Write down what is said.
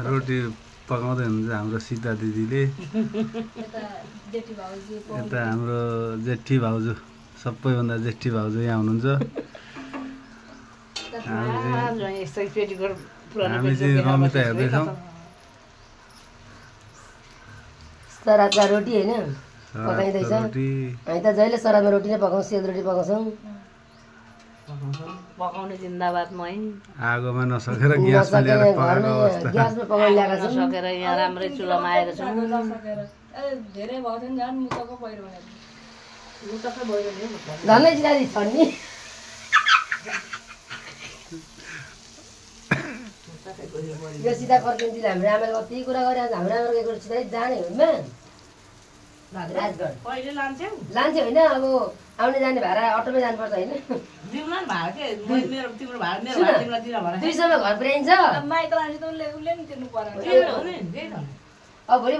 रोटी पकाउँदै हुनुहुन्छ हाम्रो सीता दिदीले। यता हाम्रो जेठी भाउजू, सबैभन्दा जेठी भाउजू यहाँ हुनुहुन्छ। हामी चाहिँ रमिता हेर्दैछौँ। सरादमा रोटी होइन पकाइँदैछ। हामी त जहिले सरादमा रोटी नै पकाउँछौँ, सेलरोटी पकाउँछौँ। पकाउने जिन्दाबाद मै आगोमा नसकेर ग्यासमा ल्याएर पकाएको अवस्था। ग्यासमा पकाउन ल्याएको छौँ। नसकेर यहाँ राम्रै चुलामा आएको छौँ। धेरै भएको थियो नि झन् मुतको पहिरो बनाएको मुतकै भयो नि झन्डै चिनारी छन् नि। यो सीता पर्किन्थ्यो हाम्रो आमाले कति कुरा गरिरहेको हाम्रो आमाको एकचोटि सिधै जाने हुँदैन राजगढ कहिले लान्छौ लान्छे होइन अब आउने जाने भाडा अटोमै जानुपर्छ होइन दिउला भाडा के मेरो तिम्रो भाडा मेरो भाडा तिमीलाई दिला भाडा 200 मा घर पुर्याइन्छ माइक लान्छ त उसले नि तिर्नु पर्यो त्यही हो नि त्यही त अब भोलि